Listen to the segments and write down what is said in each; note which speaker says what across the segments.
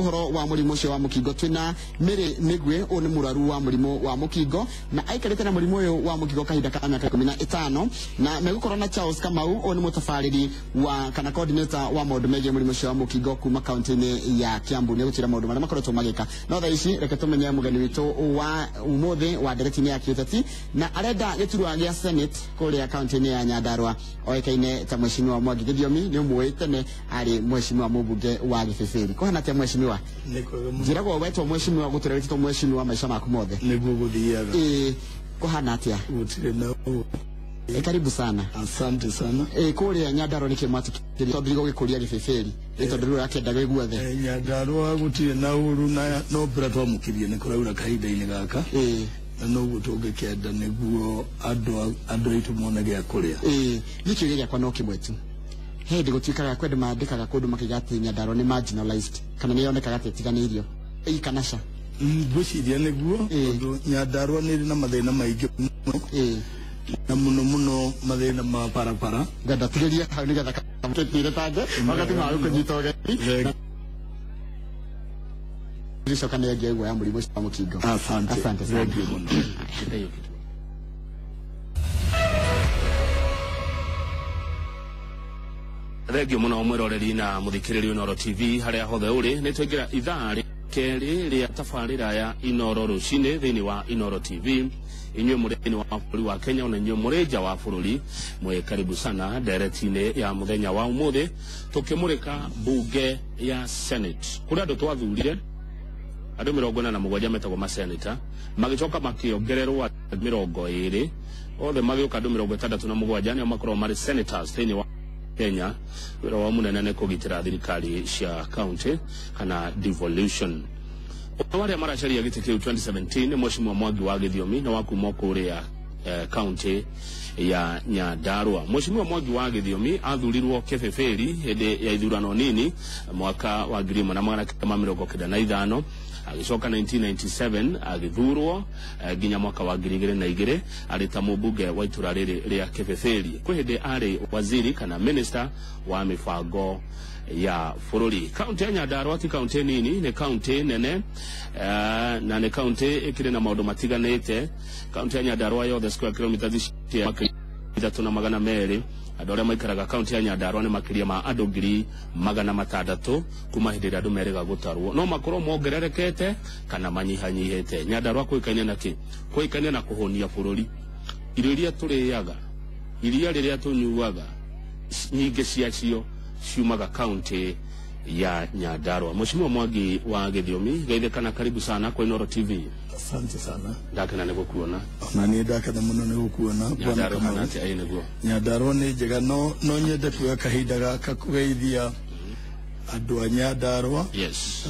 Speaker 1: uhoro wa murimo cio wa mukingo twina Mary Migwe one muraru wa murimo wa mukingo na aikarite na murimo uyu wa mukingo kahinda ka miaka 15 na megukorwo na Charles Kamau one mutafariri wa kana coordinator wa maundu megie murimo cio wa mukingo kuma kaunti-ini ya Kiambu ni gutira maundu maria makoretwo magika no tha ici reke tumenye mugeni witu wa umuthi wa ndereti-ini ya kiuteti na arenda giturwa gia Senate kuria kaunti-ini ya Nyandarua oikaine ta mheshimiwa Mwangi Githiomi ni umwe tene ari mheshimiwa mubunge wa Githifiri ko hana te mheshimiwa njiragwo wetwo mheshimiwa gutira wetwo mheshimiwa maisha maku mothe
Speaker 2: niguo guthiaga
Speaker 1: ko hana atia
Speaker 2: gutire na
Speaker 1: karibu sana
Speaker 2: asante sana
Speaker 1: kuria Nyandarua ni kimwatikiri tondu rigo gikuria Githifiri tondu rigo yakenda giguothe
Speaker 2: Nyandarua gutire na uru na no bratwa mukirie ni kuraura kahinda-ini gaka no gutunge kenda niguo andu aitu mona gia kuria
Speaker 1: nikiuria giakwa no kimwetu hindi gutwikaga kwendu mandikaga kundu makigati Nyandarua ni marginalized kana ni yonekaga tetiganirio kanasha
Speaker 2: gwiciria niguo tondu Nyandarua ni na mathina maingi na muno mathina ma parapara
Speaker 1: ngenda tiriria hau ni getha kamutire tanje wakati ma kunyitoge Risho kana yegwa ya murimo cia mukingo asante sana
Speaker 3: Thengio muno mwiroreri na muthikiriri Inoro TV haria hothe uri ni twingira ithaa keri ria tafarira ya Inoro rucini thiini wa Inoro TV inywe mureni wa bũrũri wa Kenya na inywe mureja wa bũrũri mwe karibu sana ndereti-ini ya muthenya wa umuthi tukimurika bunge ya Senate kuria andu twathurire andu 47 metagwo ma senator magicoka makiongererwo 20 othe magioka andu 67 nio makorwo mari senators thiini wa Kenya wira wa munene ne kugitira thirikari cia county kana devolution wale maracaria giti kiu 2017 mheshimiwa Mwangi wa Githiomi na wakuma kuria county ya Nyandarua mheshimiwa Mwangi wa Githiomi athurirwo Kebeberi hende ya ithurano nini mwaka wa 1995 agicoka 1997 agithurwo ginya mwaka wa 2002 arita mubunge wa itura riri ria Kebeberi kwihinde ari waziri kana minister wa mifango ya bũrũri county ya Nyandarua ti county nini ni county nene na ni county ikire na maundu matiganite county ya Nyandarua yothe square kilometers cia 3,200 andu aria maikaraga county ya Nyandarua ni makiria ma andu 600,000 kuma hindi andu meriga gutarwo no makorwo mongererekete kana manyihanyihete Nyandarua kuikania naki kuikania na kuhonia bũrũri irio iria turiaga iria riria tunyuaga nyingi ciacio ciumaga county ya Nyandarua mheshimiwa Mwangi wa Githiomi geithekana karibu sana kwa Inoro TV
Speaker 2: asante sana
Speaker 3: ndakena ni gukuona
Speaker 2: na ni ndakena muno ni gukuona
Speaker 3: bwana kama ati ayi niguo
Speaker 2: Nyandarua ni njega no nyende kuya kahinda gaka kugeithia andu a Nyandarua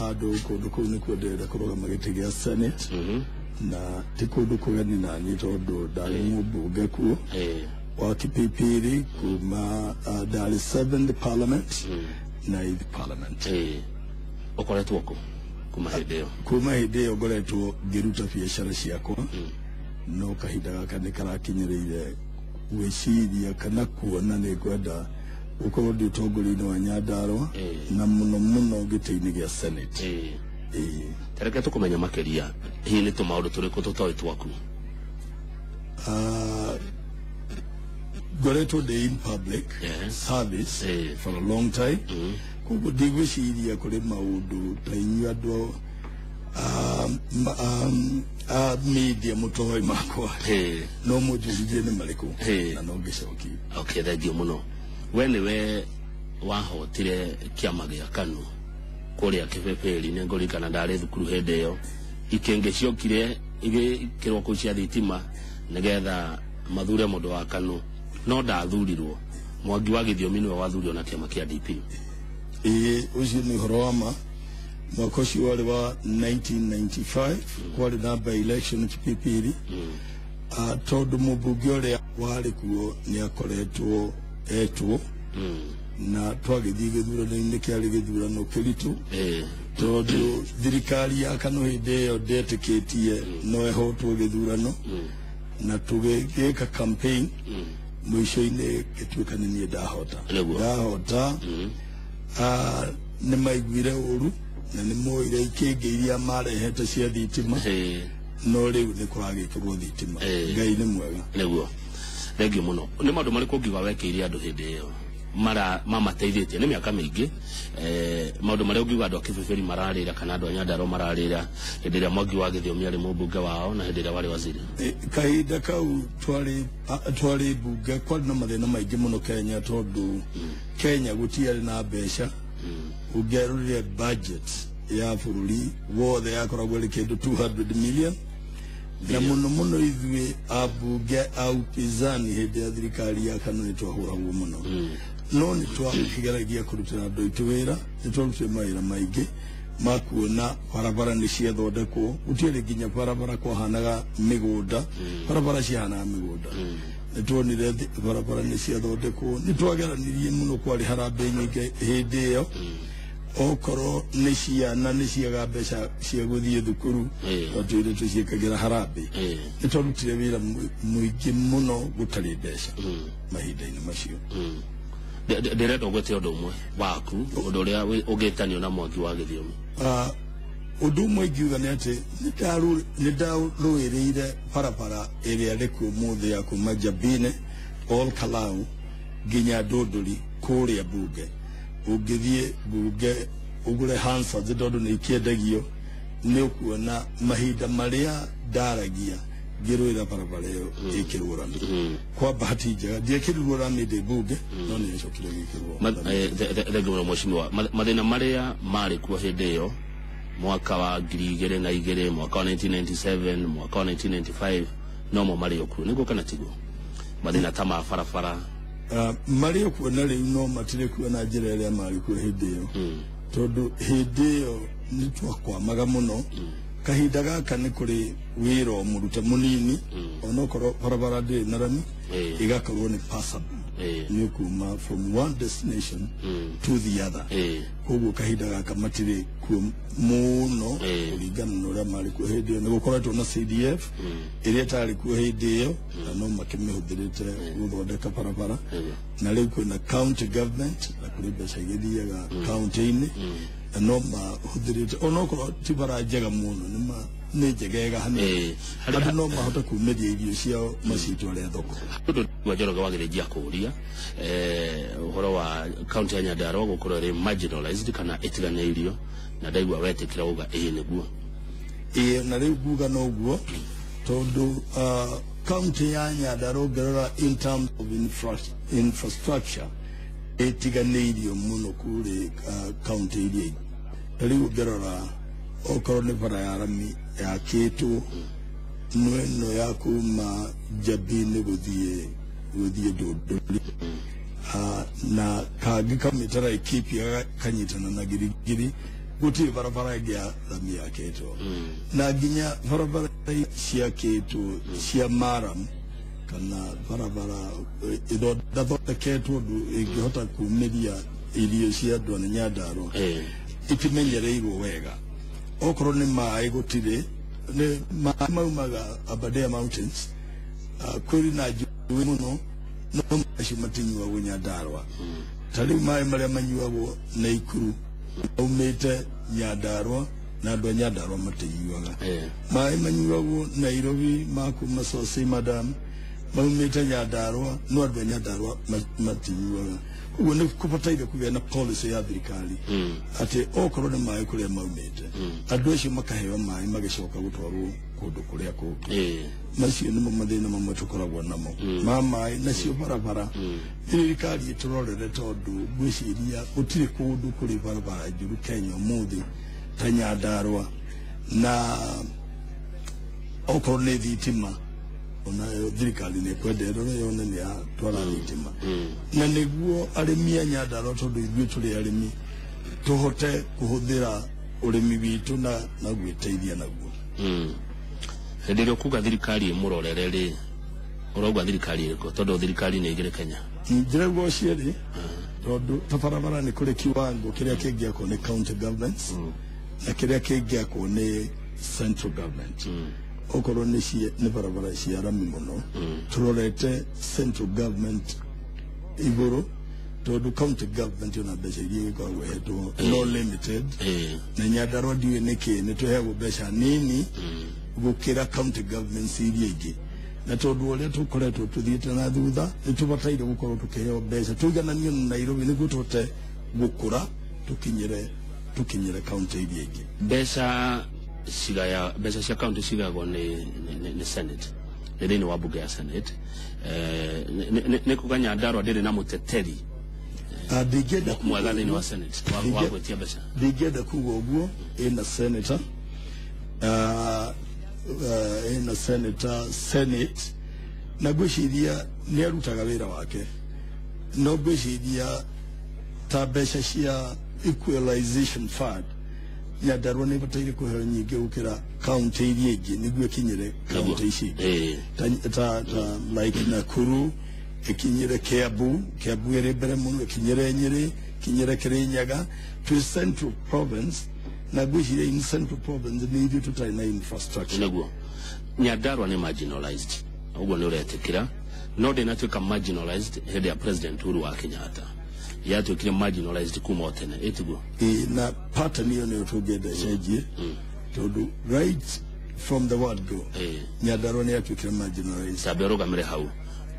Speaker 2: andu kundu kuu ni kwendera kurugama giti gia Senate na ti kundu kugeni na ni tondu ndari mubunge kuo wa Kipipiri kuma Dar es Salaam Parliament na ithi Parliament
Speaker 3: okoretwo ku
Speaker 2: kuma hideo ngoretwo ngiruta biacara ciakwa no kahinda gaka ni karakinyiriire gwiciria kana kuona ni kwenda ukorwo ndi utongori-ini wa Nyandarua na muno giti-ini gia Senate
Speaker 3: tereke tukumenya makiria hihi ni tumaundu turiku tutoi twaku
Speaker 2: ngoretwo ndi in public service for a long time kuguo ndigwiciria kuri maundu ta inyuĩ andu media mutoi makwa no mujuririe ni mariku na no ngicokia
Speaker 3: thengio muno we niwe wahotire kiama gia KANU kuria Kebeberi ni ngorikana ndari thukuru hindi iyo ikenge ciokire igikirwo ku cia thitima nigetha mathure mundu wa KANU no ndathurirwo Mwangi wa Githiomi niwe wathurirwo na kiama kia DP
Speaker 2: ucio ni horo wa ma mwaka ucio wari wa 1995 kwari na by election Kipipiri tondu mubunge uria wari kuo ni akoretwo etwo na twagithii githurano-ini kiari githurano kiritu tondu thirikari ya KANU hindi iyo ndetikitie no ehotwo githurano na tugika campaign mwisho-ini gituika ni ndahota ni maiguire uru na nä må ire ikä iria marehete cia thitima no rä u nä kå ragä kä rwo thitima ngai nä mwega
Speaker 3: nä guo thengio må no nä maå ndå marä kå ngiuga wekä ire andå hä ndä ä yo mamateithä tie nä mä aka mä ingä maå ndå marä a å ngiuga andå a kä bä bä mararä ra kana andå a Nyandarua mararä ra hä ndä ä rä a Mwangi wa Githiomi arä må mbunge wao na hä ndä ä rä a warä waziri
Speaker 2: kahinda kau twarä mbunge kwarä na mathä na maingä må no Kenya tondå Kenya gå tiarä na mbeca å ngärå rä re budget ya bå rå ri wothe yakoragwo ä kä ndå 200 million na må no ithuä ambunge a upinzani hä ndä ya thirikari ya KANU nä twahå ragwo må no no nä twakigeragia kå rutä ra andå aitå wä ra nä twarutire mawä ra maingä makuona barabara nä ciathondekwo gå tiarä nginya barabara kwahanaga mä gå nda barabara cihanaga mä gå nda nä tuonire barabara nä ciathondekwo nä twageranirie må no kwarä harambä nyingä hä ndä ä yo okorwo nä ciana nä ciaga mbeca cia gå thiä thukuru twä re tå ciäkagä ra harambä nä twarutire wä ra må ingä må no gå tarä mbeca mahinda-inä macio
Speaker 3: ndä renda å gwete å ndå å mwe waku å ndå å rä a å ngä tanio na Mwangi wa Githiomi
Speaker 2: å ndå å mwe ingiuga nä atä nä ndarå ä rä ire barabara ä rä a rä kuo må thä ya kuma Njambine Ol Kalau nginya Ndåndåri kå rä a mbunge å ngä thiä mbunge å gå re Hansard tondå nä ikiendagio nä å kuona mahinda marä a ndaragia ngä rå ä ra barabara ä yo ä kä rwo rami kwa bahati njega ndiakä rirwo rami ndä mbunge no nä yacokire gä kä rwo
Speaker 3: thengio må no mwecimiwa mathä na marä a marä kuo hä ndä ä yo mwaka wa 2002 mwaka wa 1997 mwaka wa 1995 nomo marä o kuo nä guo kana tiguo mathä na ta ma barabara
Speaker 2: marä o kuona rä u no matirä kuo na njä ra ä rä a marä kuo hä ndä ä yo tondå hä ndä ä yo nä twakwamaga må no kahinda gaka nä kå rä wä ra må rute må nini onokorwo barabara ndä na rami igakorwo nä nä kuma from one destination to the other koguo kahinda gaka matirä kuo må no kå ringana na å rä a marä kuo hä ndä ä yo nä gå koretwo na CDF ä rä a ĩtarĩ kuo hä ndä ä yo na no makä mä hå thä rä te gå thondeka barabara na rä u kwä na county government na kå rä mbeca igä thiaga kauntä-inä no mahũthĩrĩte onokorwo ti bara njega mũno nĩ njegega hanini andũ no mahote kumĩria irio ciao macitware thoko
Speaker 3: ũndũ wa Njoroge wagĩrĩria kũria ũhoro wa kaunti ya Nyandarua gũkorwo ĩrĩ marginalized kana ĩtiganĩirio na ndaigua wetĩkĩra uga nĩguo
Speaker 2: na rĩu nguga noguo tondũ kaunti ya Nyandarua ũngĩrora in terms of infrastructure ĩtiganĩirio mũno kũrĩ kaunti iria ingĩ rĩu ũngĩrora okorwo nĩ bara ya rami yakĩtwo no ya kuma Njambine gũthiĩ Ndũndũri na kangĩ kamĩtara ĩkĩpia kanyitana na Girigiri gũtirĩ barabara ĩngĩ ya rami yakĩtwo na nginya barabara ciakĩtwo cia Maram kana barabara ithondeketwo ũndũ ĩngĩhota kumĩria irio cia andũ a Nyandarua itimenyereirwo wega okorwo nĩ maĩ gũtirĩ nĩ maĩ maumaga Aberdare Mountains kwĩrĩ na njũĩ mũno no macio matinyuagwo Nyandarua ta rĩu maĩ marĩa manyuagwo Naikuru maumĩte Nyandarua na andũ a Nyandarua matinyuaga maĩ manyuagwo Nairobi ma kuma Source Madam maumĩte Nyandarua no andũ a Nyandarua matinyuaga ũguo nĩ kũbataire kũgĩa na policy ya thirikari atĩ okorwo nĩ maĩ kũrĩa maumĩte andũ acio makaheo maĩ magĩcoka gũtwarwo kũndũ kũrĩa kũngĩ macio nĩmo mathĩna mamwe tũkoragwo namo ma maĩ nacio barabara thirikari ĩtũrorere tondũ ngwĩciria gũtirĩ kũndũ kũrĩ barabara njũru Kenya ũmũthĩ ta Nyandarua na okorwo nĩ thitima ona thirikari nĩ kwendera yone nĩ atwara thitima na nĩguo arĩmi a Nyandarua tondũ ithuĩ tũrĩ arĩmi tũhote kũhũthĩra ũrĩmi witũ na gwĩteithia naguo
Speaker 3: hĩndĩ ĩrĩa ũkuga thirikari ĩmũrorere rĩ ũrauga thirikari ĩrĩkũ tondũ thirikari nĩ igĩrĩ Kenya
Speaker 2: ndĩrauga cierĩ tondũ ta barabara nĩ kũrĩ kiwango kĩrĩa kĩngĩakwo nĩ county governments na kĩrĩa kĩngĩakwo nĩ central government okorwo nĩ barabara cia rami mũno tũrorete central government igũrũ tondu county government yona mbeca iria ikoragwo hetwo no limited na Nyandarua ndiwe niki nituheagwo mbeca nini gukira county government iria ingi na tondu uria tukoretwo tuthiite na thutha nitubataire gukorwo tukiheo mbeca tuigananio na Nairobi niguo tuhote gukura tukinyire county iria ingi
Speaker 3: mbeca cia county cigagwo ni senate thini wa bunge ya senate ni kuga Nyandarua ndiri na muteteri
Speaker 2: ndingenda
Speaker 3: mwega thini wa senate wa gwetia mbeca
Speaker 2: ndingenda kuga uguo ina senator senate na gwiciria ni arutaga wira wake no gwiciria ta mbeca cia equalization fund Nyandarua ni bataire kuheo nyingi gukira county iria ingi niguo kinyire county ici ta like Nakuru ikinyire Kiambu iri mbere muno ikinyire Nyeri kinyire Kirinyaga to central province na gwiciria in central province ni ithu tutai na infrastructure
Speaker 3: niguo Nyandarua ni marginalized uguo ni uretikira no ndinatuika marginalized head ya president Uhuru wa Kenyatta yatuikire marginalized kuma tene etiguo
Speaker 2: na pattern hiyo ni tugenda cenjie tondu right from the word go Nyandarua ni yatuikire marginalized
Speaker 3: saberugamire hau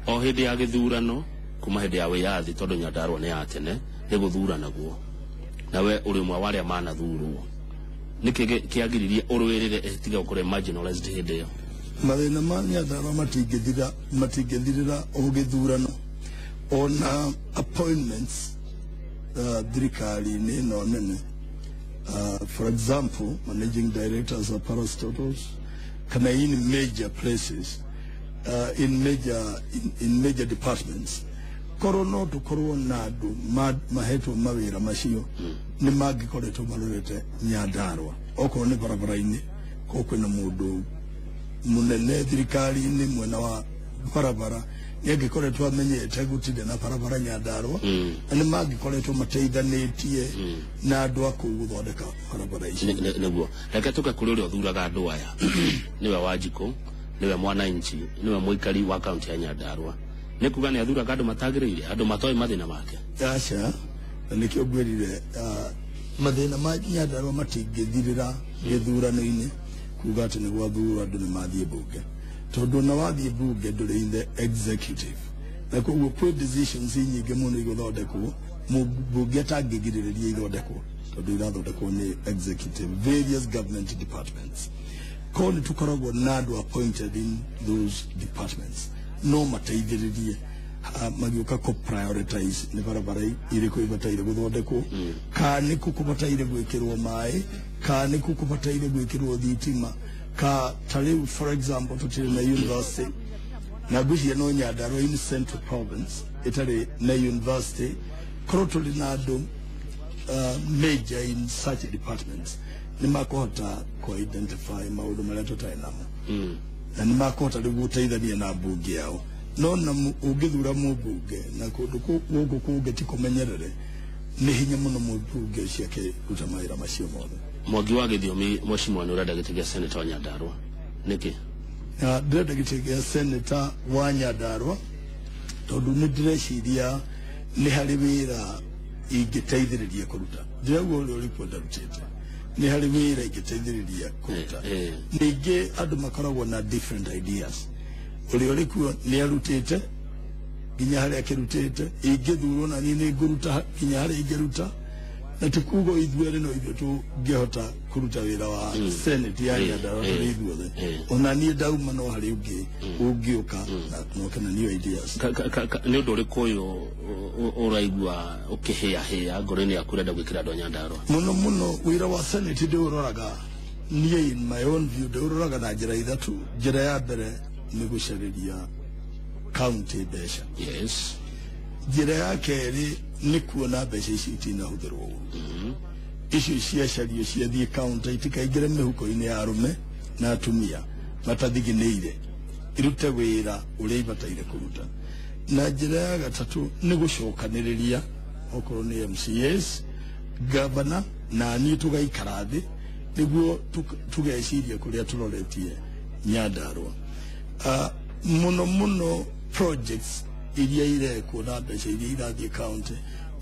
Speaker 3: o hindi ya githurano kuma hindi ya wiyathi tondu Nyandarua ni ya tene ni guthurana guo nawe uri mwa waria mana thurwo niki kiagiririe urwirire etiga ukore marginalized hindi yo
Speaker 2: mathina ma Nyandarua matingithirira o githurano on appointments thirikari ni no nene for example managing directors of parastatals kana in major places in major departments korono to korona do maheto mawira macio ni magikoretwo marorete Nyandarua okorwo ni barabara-ini kokwe na mundu munene thirikari ni mwena wa barabara yagikoretwo amenyete gutinde na barabara Nyandarua ani magikoretwo mateithanitie na andu akuguthondeka barabara ici
Speaker 3: niguo reke tuka kuri uri uthuraga andu aya niwe Wanjiku niwe mwananchi niwe muikari wa county ya Nyandarua nikuga ni athuraga andu matagirire andu matoi mathina make
Speaker 2: acha nikio gwirire mathina ma Nyandarua matingithirira githurano-ini kuga ati niguo athura andu ni mathie bunge tondu na wathie bunge nduri in the executive na koguo kwi decisions nyingi muno iguthondekwo bunge atangigiririria ithondekwo tondu irathondekwo ni executive various government departments koni tukoragwo na andu appointed in those departments no mateithiririe magioka ko prioritize ni barabara iriko ibataire guthondekwo kana kubataire gwikirwo mai kana kubataire gwikirwo thitima ka tali for example tutire na university na gushia no Nyandarua in central province itari na university krotoli na do major in such departments ni makota ko identify maudu maria tutai namo na ni makota guteithania na bunge yao no na ugithura mubunge na kundu gugu kugeti kumenyerere ni hinya muno mubunge ciake utamaira macio mothe
Speaker 3: Mwangi wa githiomi mheshimiwa ni urenda gitigia senator wa Nyandarua niki
Speaker 2: ndĩrenda gĩtĩ senator wa Nyandarua tondu nĩ ndĩreciria nĩ harĩ wĩra ingĩteithĩrĩria kũruta ndĩrauga ũrĩa ũrĩkuo ndarutĩte nĩ harĩ wĩra ingĩteithĩrĩria kũruta ningĩ andũ makoragwo na different ideas ũrĩa ũrĩkuo nĩ arutĩte nginya harĩa akĩrutĩte ingĩthurwo na niĩ nĩ ngũruta nginya harĩa ingĩruta na tukugo ithuere no ithuĩ tũngĩhota kũruta wĩra wa senate ya Nyandarua ithuothe ona niĩ ndauma no harĩ ũngĩũka na kana new ideas
Speaker 3: nĩ ũndũ ũrĩkũ ũyũ ũraigua ũkĩhĩahĩa ngoro-inĩ yaku ũrenda gwĩkĩra andũ a Nyandarua
Speaker 2: mũno wĩra wa senate ndĩũroraga niĩ in my own view ndĩũroraga na njĩra ithatũ njĩra ya mbere nĩ gũcarĩria county mbeca
Speaker 3: yes
Speaker 2: njĩra ya kerĩ ni kuona mbeca ici itinahũthĩrwo icio ciacario ciathiĩ county itikaingĩre mĩhuko-inĩ ya arũme na atumia matathiginĩire irute wĩra ũrĩa ibataire kũruta na njĩra ya gatatũ nĩ gũcokanĩrĩria okorwo nĩ MCAs governor na niĩ tũgaikara thĩ nĩguo tũgeciria kũrĩa tũroretie Nyandarua mũno projects iria irekwo na mbeca iria irathie county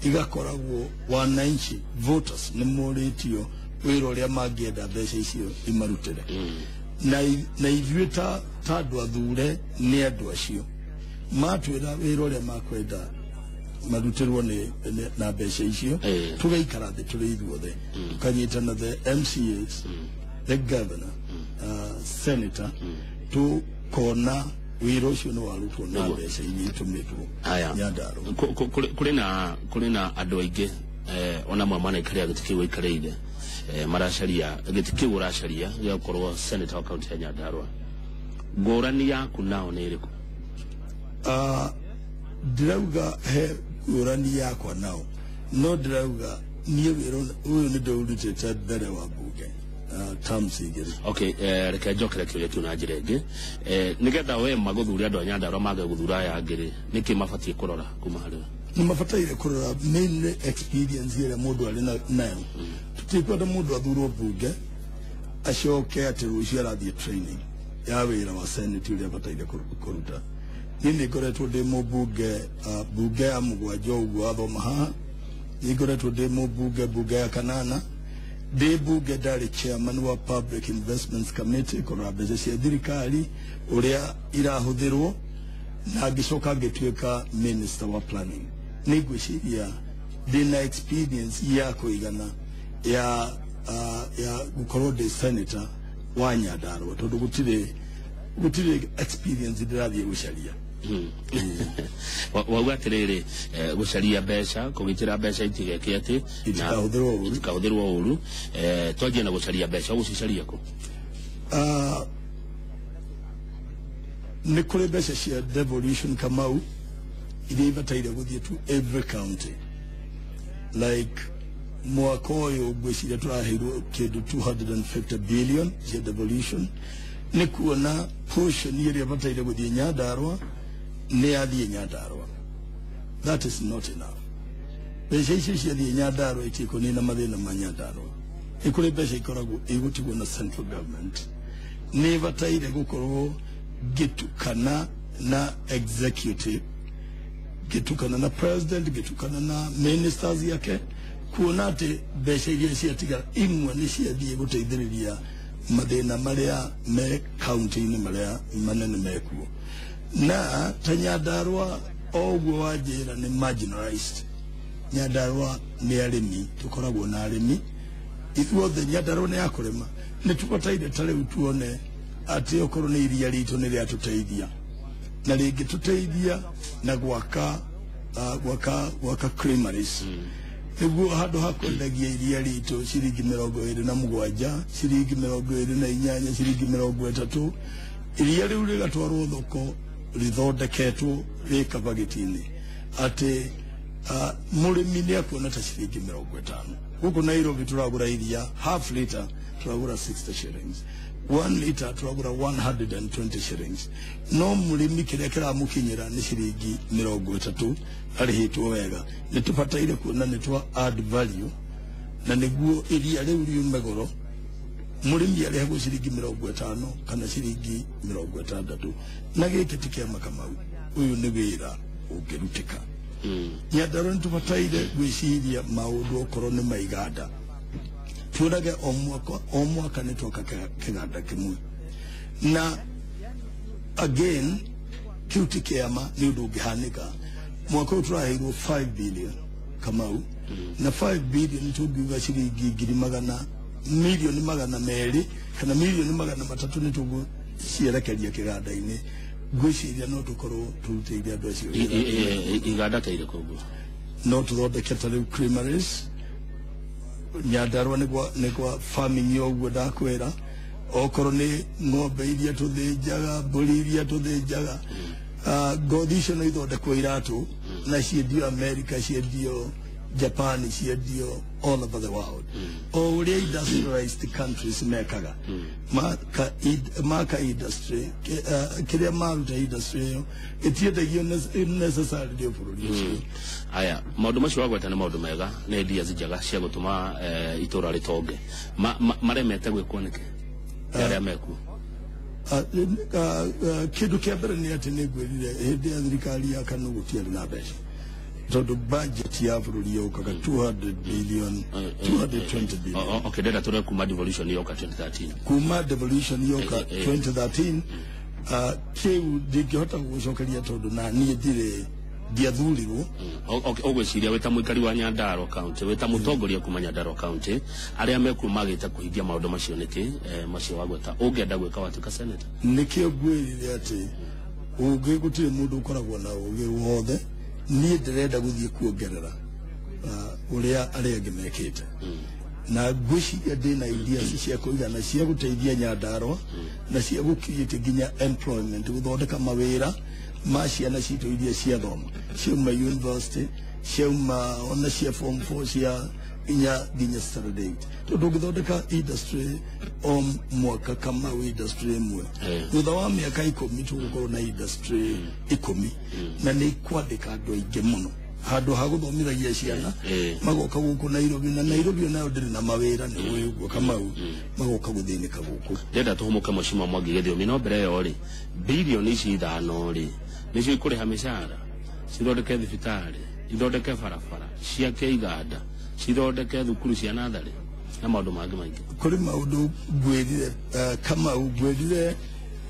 Speaker 2: igakoragwo wananchi voters ni moritio wira uria mangienda mbeca icio imarutire na ithuĩ ta andũ athure nĩ andũ acio matwĩra wĩra ũrĩa makwenda marutirwo na mbeca icio tugaikara thĩ tũrĩ ithuothe tukanyitana the MCAs the governor senator tukona wĩra ũcio nĩ warutwo na mbeca iria itũmĩtwo Nyandarua.
Speaker 3: Kũrĩ na andũ aingĩ ona mama naikaria gĩtĩ kĩu aikarĩire maracaria gĩtĩ kĩu ũracaria gĩa gũkorwo senator wa kaunti ya Nyandarua. Ngũrani yaku nao nĩ ĩrĩkũ?
Speaker 2: Ndirauga he ngũrani yakwa nao, no ndirauga niĩ wĩra ũyũ nĩ ndĩũrutĩte mbere wa mbunge terms igĩrĩ.
Speaker 3: Okay, reke njokere kĩũria kĩu na njĩra ĩngĩ. Nĩgetha we magũthure andũ a Nyandarua mage gũthura aya angĩ nĩkĩ mabatiĩ kũrora kuma harĩ?
Speaker 2: Nĩ mabataire kũrora mainly experience ĩrĩa mũndũ arĩ nayo. Tutikwenda mũndũ athurwo mbunge acoke atĩ rũciũ arathiĩ training ya wĩra wa senate ũrĩa abataire kũruta. Niĩ nĩ ngoretwo ndĩ mũmbunge mbunge ya mũgwanja ũguo athoma haha, nĩ ngoretwo ndĩ mũmbunge mbunge ya kanana, ndĩ mbunge ndarĩ chairman wa Public Investments Committee kũrora mbeca cia thirikari ũrĩa irahũthĩrwo, na ngĩcoka ngĩtuĩka minister wa planning. Nĩ ngwĩciria ndĩna experience ya kũigana ya gũkorwo ndĩ senator wa Nyandarua, tondũ gũtirĩ experience ndĩrathiĩ gũcaria.
Speaker 3: Wauga atĩrĩrĩ gũcaria mbeca kũgitĩra mbeca itigeke atĩ itikahũthĩrwo ũru, twanjie na gũcaria mbeca ũgũcicaria kũ? Nĩ
Speaker 2: kũrĩ mbeca cia devolution Kamau iria ibataire gũthiĩ to every county, like mwaka ũyũ ngwĩciria tũraheirwo kĩndũ 250 billion cia devolution. Nĩ kuona portion iria ibataire gũthiĩ Nyandarua nĩ yathiĩ Nyandarua. That is not enough. Mbeca icio ciathiĩ Nyandarua itikũnina mathĩna ma Nyandarua. Nĩ kũrĩ mbeca ikoragwo igũtigwo na central government, nĩ ibataire gũkorwo gĩtukana na executive, gĩtukana na president, gĩtukana na ministers yake, kuona atĩ mbeca iria ciatigara imwe nĩ ciathiĩ gũteithĩrĩria mathĩna marĩa me county-inĩ marĩa manene mekuo. Na ta Nyandarua oguo wanjĩra nĩ marginalized. Nyandarua nĩ arĩmi, tũkoragwo na arĩmi ithuothe. Nyandarua nĩ ya kũrĩma, nĩ tũbataire ta rĩu tuone atĩ okorwo nĩ iria ritũ nĩ rĩatũteithia na rĩngĩtũteithia na gwaka creameries, nĩguo handũ ha kwendagia iria ritũ ciringi 27, ciringi 28, ciringi 30, iria rĩu rĩgatwarwo thoko rĩthondeketwo rĩ kabagĩti-inĩ atĩ mũrĩmi nĩ akuona ta ciringi 50. Gũkũ Nairobi tũragũra iria half liter tũragũra 60 shillings, 1 liter tũragũra 120 shillings, no mũrĩmi kĩrĩa kĩramũkinyĩra nĩ ciringi 30 arĩhĩtwo wega. Nĩ tũbataire kuona nĩ twa add value, na nĩguo iria rĩu riume goro mũrĩmi arĩhagwo ciringi 50 kana ciringi 60. Na gĩkĩ ti kĩama Kamau, ũyũ nĩ wĩra ũngĩrutĩka. Nyandarua nĩ tũbataire gwĩciria maũndũ okorwo nĩ maiganda, tuonage o mwaka nĩ twaka kĩganda kĩmwe. Na again kĩu ti kĩama nĩ ũndũ ũngĩhanĩka. Mwaka ũyũ tũraheirwo 5 billion Kamau, na 5 billion tũngiuga ciringi ngiri milioni 200 kana milioni 300 nĩ tũgũcierekeria kĩganda-inĩ. Ngwĩciria no tũkorwo tũrutĩire andũ acio
Speaker 3: iganda ta irĩkũ ũguo,
Speaker 2: no tũthondeke ta rĩu creameries. Nyandarua nĩ kwa farming yoguo ndakwĩra, okorwo nĩ ng'ombe iria tũthĩnjaga, mbũri iria tũthĩnjaga, ngothi icio no ithondekwo iratũ na ciendio America, ciendio Japan, ciendio all over the world. O ũrĩa industrialized countries mekaga maka industry kĩrĩa maruta industry ĩyo ĩtiendagio necessarily bũrũri ũcio.
Speaker 3: Aya maũndũ macio wagweta nĩ maũndũ mega, nĩ ideas njega cia gũtũma itũra rĩtonge. Maremete gwĩkwo nĩkĩ arĩa mekuo?
Speaker 2: Kidu kia mbere ni ati nigwirire hindi ya thirikari ya KANU gutiari na mbeca tondu budget ya bururi yokaga 200 billion 220 billion.
Speaker 3: Okay, dada tore kuma devolution yoka 2013
Speaker 2: kuma devolution yoka 2013 kiu ndingihota gucokeria tondu na nie ndire ndiathurirwo.
Speaker 3: Okay, ogweciria weta muikari wa Nyandarua county, weta mutongoria kuma Nyandarua county aria mekumagite kuhingia maundu macio niki macio wagweta ungenda gwika watuka senator
Speaker 2: nikio gwirire ati ungigutire mundu ukoragwo na ugi wothe nie ndirenda guthie kuongerera uria aria angi mekite na gwiciria ndina idea cia kuigana cia guteithia Nyandarua na cia gukinyite nginya employment guthondeka mawira ma ciana citu iria cia thoma ciuma university ciuma ona cia form 4 cia nginya standard 8 tondu githondeka industry mwaka kama industry imwe thutha wa miaka 10 tugukorwo na industry 10 na ni kwandika andu aingi muno handu ha guthomithagia ciana magoka guku Nairobi na Nairobi nayo ndiri na mawira ni uguo kama magoka guthinika guku
Speaker 3: ndenda tuhumuke Mheshimiwa Mwangi Githiomi no mbere yo ri bilioni ici 5 ri nicio ikuriha mishara cithondeke thibitari ithondeke barabara ciake iganda cithondeke thukuru cia nathari na maundu mangi maingi
Speaker 2: kuri maundu gwirire kama gwirire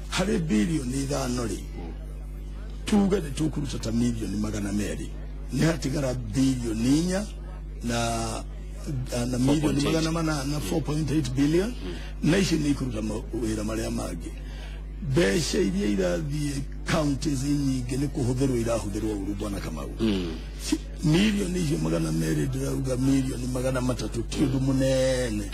Speaker 2: hari bilioni 5 ri tuga ni tukuruta ta milioni 200 ni hatigara bilioni 4 na milioni 800 na 4.8 billion na ici ni ikuruta wira maria mangi besha iria irathie counties nyingi ni kuhuthirwo irahuthirwo uru bwana Kamau milioni icio 200 ndirauga milioni 300 kindu munene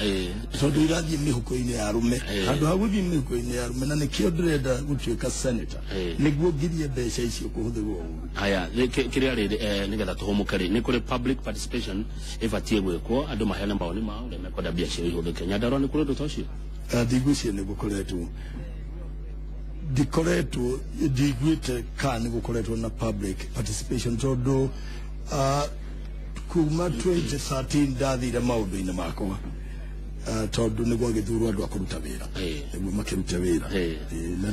Speaker 2: tondu irathie mihuko-ini ya arume andu haguthie mihuko-ini ya arume na nikio ndirenda gutuika senator niguo ngirie besha icio kuhuthirwo uru
Speaker 3: haya kiria riri nigetha tuhumuke ri ni kuri public participation ibatie gwikwo andu mahena maoni mao ri mekwenda biashara ihuthike Nyandarua ni kuri ndu tocio
Speaker 2: thigucio ni gukoretwo dikoretwo digwite kan gukoretwo na public participation tondu kuma 2013 ndathire maundu-ini makwa tondu niguo githurwo andu akuruta wira niguo makiruta wira